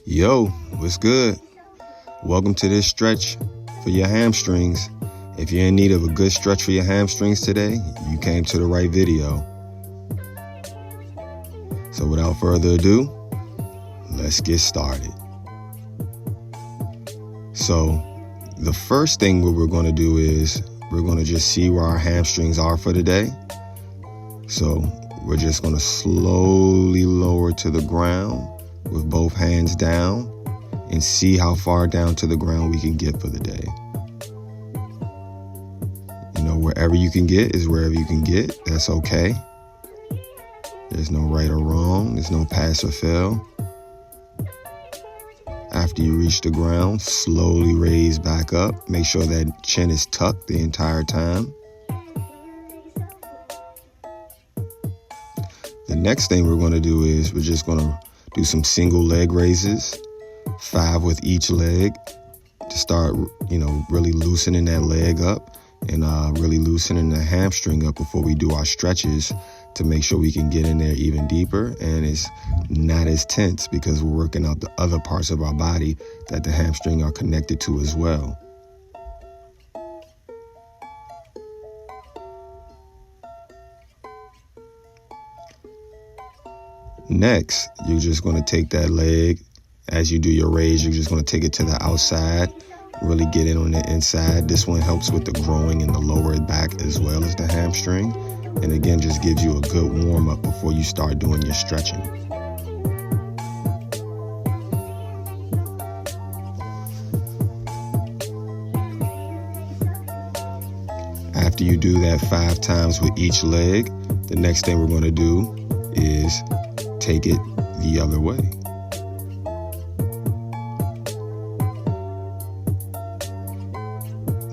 Yo, what's good? Welcome to this stretch for your hamstrings. If you're in need of a good stretch for your hamstrings today, you came to the right video. So without further ado, let's get started. So the first thing what we're going to do is we're going to just see where our hamstrings are for the day. So we're just going to slowly lower to the ground with both hands down and see how far down to the ground we can get for the day. You know, wherever you can get is wherever you can get. That's okay. There's no right or wrong. There's no pass or fail. After you reach the ground, slowly raise back up. Make sure that chin is tucked the entire time. The next thing we're going to do is we're just going to do some single leg raises, 5 with each leg, to start, really loosening that leg up and really loosening the hamstring up before we do our stretches to make sure we can get in there even deeper and it's not as tense because we're working out the other parts of our body that the hamstring are connected to as well. Next, you're just going to take that leg. As you do your raise, you're just going to take it to the outside, really get in on the inside. This one helps with the growing in the lower back as well as the hamstring. And again, just gives you a good warm up before you start doing your stretching. After you do that 5 times with each leg, the next thing we're going to do is take it the other way.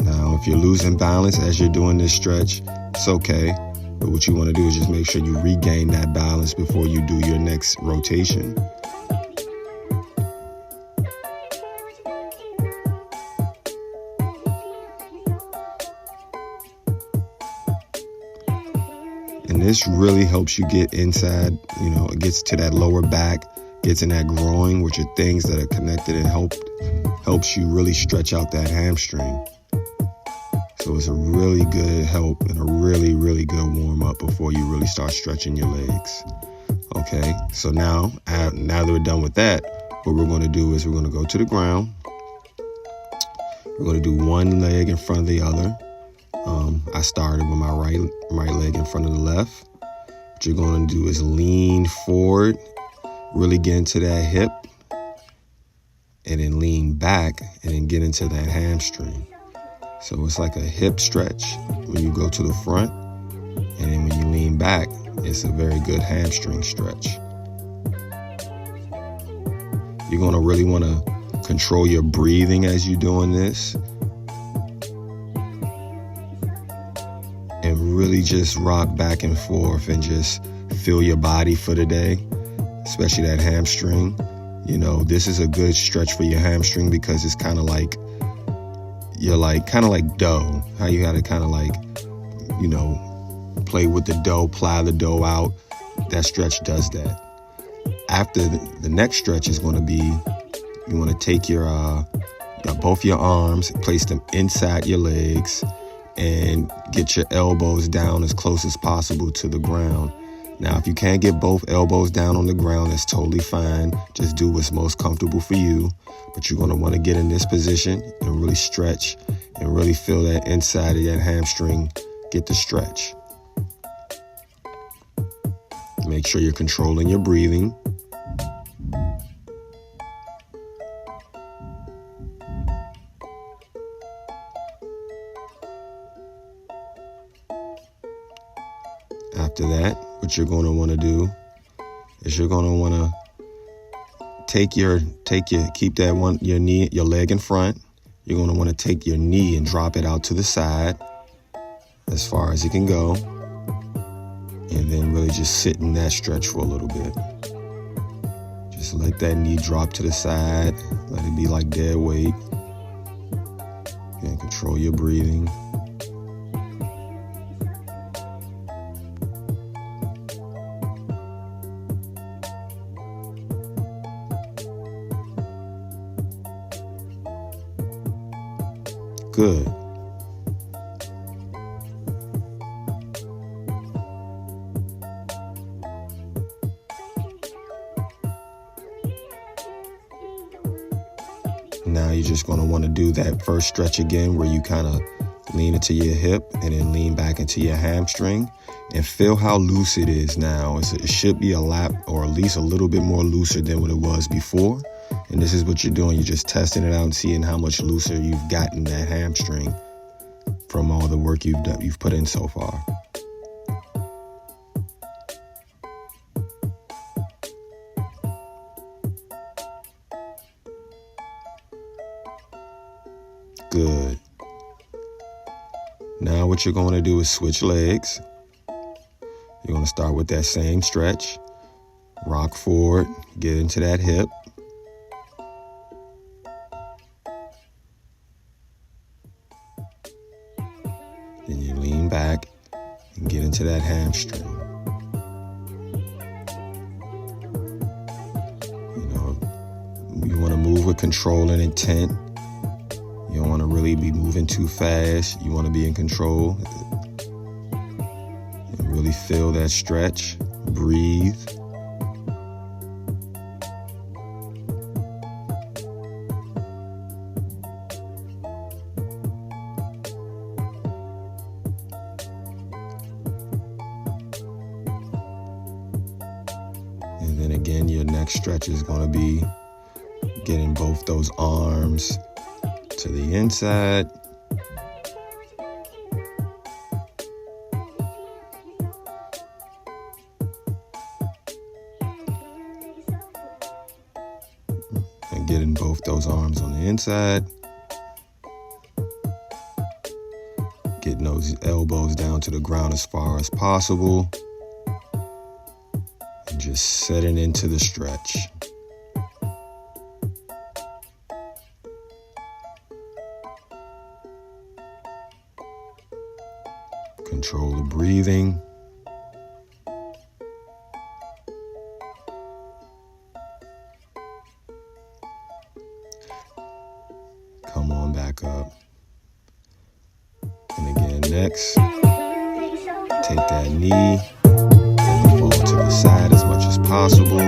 Now, if you're losing balance as you're doing this stretch, it's okay. But what you want to do is just make sure you regain that balance before you do your next rotation. And this really helps you get inside, it gets to that lower back, gets in that groin, which are things that are connected and helps you really stretch out that hamstring. So it's a really good help and a really, really good warm up before you really start stretching your legs. Okay, so now that we're done with that, what we're going to do is we're going to go to the ground. We're going to do one leg in front of the other. I started with my right leg in front of the left. What you're going to do is lean forward, really get into that hip, and then lean back and then get into that hamstring. So it's like a hip stretch when you go to the front, and then when you lean back, it's a very good hamstring stretch. You're going to really want to control your breathing as you're doing this. And really just rock back and forth and just feel your body for the day, especially that hamstring. This is a good stretch for your hamstring because it's kind of like, you're kind of like dough. How you got to kind of play with the dough, ply the dough out. That stretch does that. After the next stretch is going to be, you want to take both your arms, place them inside your legs, and get your elbows down as close as possible to the ground. Now, if you can't get both elbows down on the ground, that's totally fine. Just do what's most comfortable for you. But you're going to want to get in this position and really stretch and really feel that inside of that hamstring get the stretch. Make sure you're controlling your breathing. After that, what you're going to want to do is you're going to want to keep your leg in front. You're going to want to take your knee and drop it out to the side as far as it can go. And then really just sit in that stretch for a little bit. Just let that knee drop to the side. Let it be like dead weight. And control your breathing. Good. Now you're just going to want to do that first stretch again where you kind of lean into your hip and then lean back into your hamstring and feel how loose it is now. It should be a lap or at least a little bit more looser than what it was before. And this is what you're doing. You're just testing it out and seeing how much looser you've gotten that hamstring from all the work you've put in so far. Good. Now what you're going to do is switch legs. You're going to start with that same stretch. Rock forward, get into that hip. Then you lean back and get into that hamstring. You want to move with control and intent. You don't want to really be moving too fast. You want to be in control. And really feel that stretch. Breathe. And then again, your next stretch is going to be getting both those arms to the inside. And getting both those arms on the inside. Getting those elbows down to the ground as far as possible. And just setting into the stretch. Control the breathing. Come on back up. And again, next, take that knee and fall to the side as much as possible.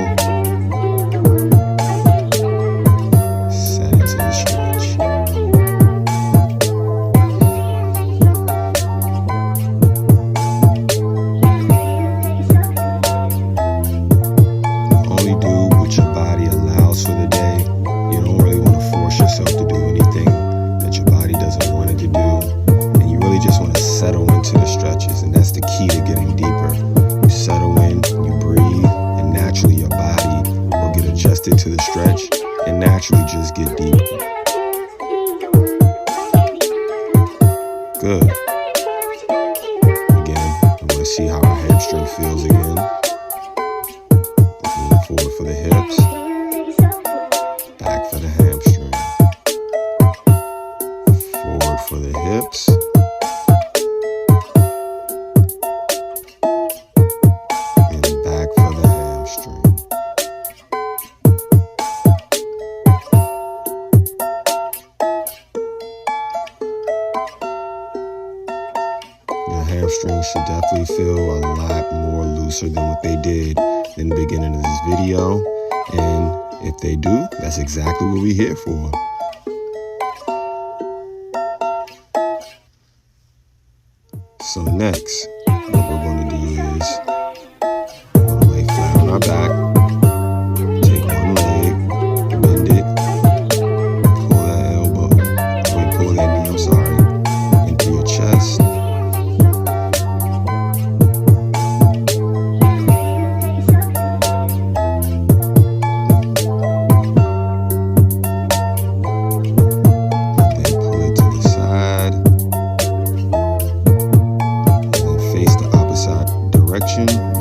Set into the stretch. Only do what your body allows for the day. You don't really want to force yourself to do anything that your body doesn't want it to do. And you really just want to settle into the stretches. And that's the key to getting deeper. You settle in, you breathe, and naturally your body will get adjusted to the stretch and naturally just get deeper. Good. Again, I want to see how our hamstring feels again. Lean forward for the hips. Back for the hamstring. Forward for the hips. And back for the hamstring. Your hamstrings should definitely feel a lot more looser than what they did in the beginning of this video. And if they do, that's exactly what we're here for. So next, what we're going to do is we're going to lay flat on our back, take one leg, bend it, pull that elbow, pull that knee, I'm sorry, into your chest.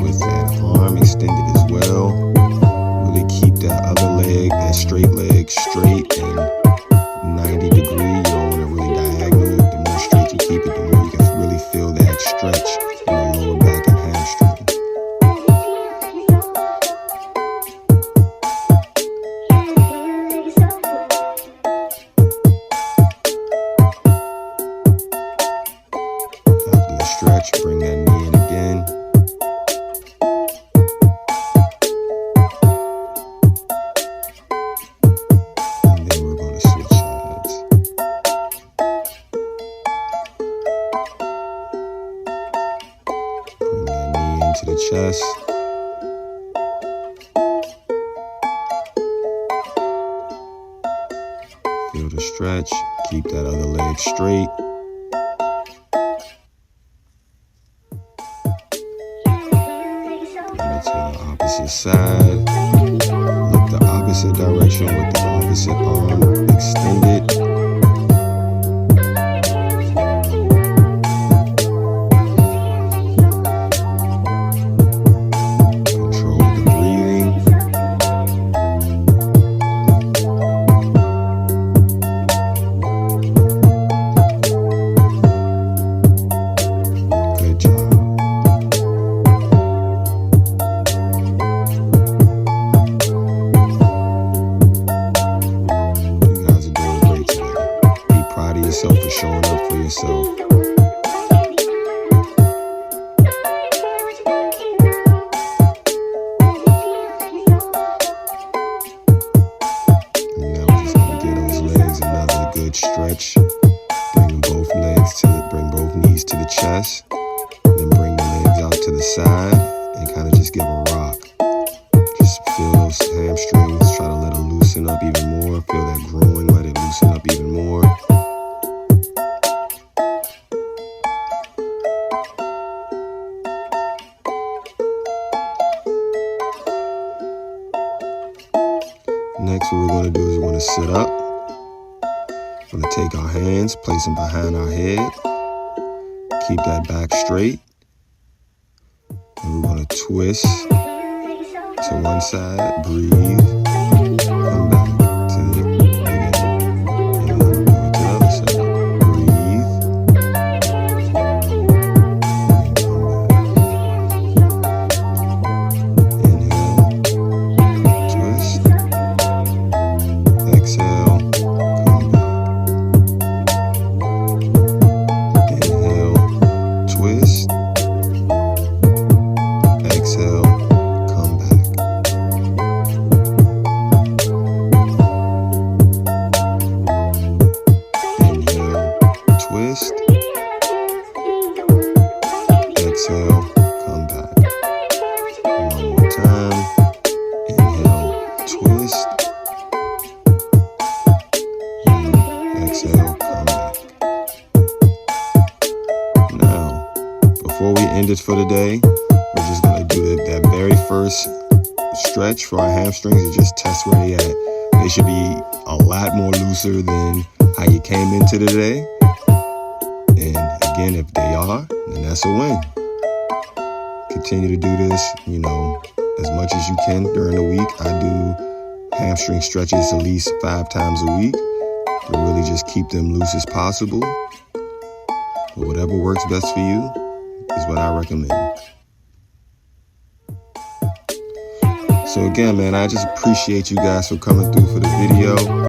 With that arm extended as well. Really keep that other leg, that straight leg, straight and 90 degree. You don't want to really diagonal it. The more straight you keep it, the more you can really feel that stretch in the lower back and hamstring. Feel the stretch. Keep that other leg straight. Bring it to the opposite side. Look the opposite direction with the opposite arm extended. Yourself for showing up for yourself. And now we're just gonna give those legs another good stretch. Bring bring both knees to the chest. Then bring the legs out to the side and kind of just give a rock. Just feel those hamstrings. Try to let them loosen up even more. Feel that growing. Let it loosen up even more. Next, what we're going to do is we're going to sit up. We're going to take our hands, place them behind our head. Keep that back straight. And we're going to twist to one side, breathe, come back to the beginning. And then do it to the other side. Breathe, and come back. Inhale, twist. Exhale, come back. Inhale, twist. Exhale, come back. Inhale, twist. Exhale, come back. One more time. Inhale, twist. Exhale, come back. Now, before we end it for the day, we're just going to do that very first stretch for our hamstrings and just test where they at. They should be a lot more looser than how you came into the day. And again, if they are, then that's a win. Continue to do this, as much as you can during the week. I do hamstring stretches at least 5 times a week. To really just keep them loose as possible. But whatever works best for you is what I recommend. So again, man, I just appreciate you guys for coming through for the video.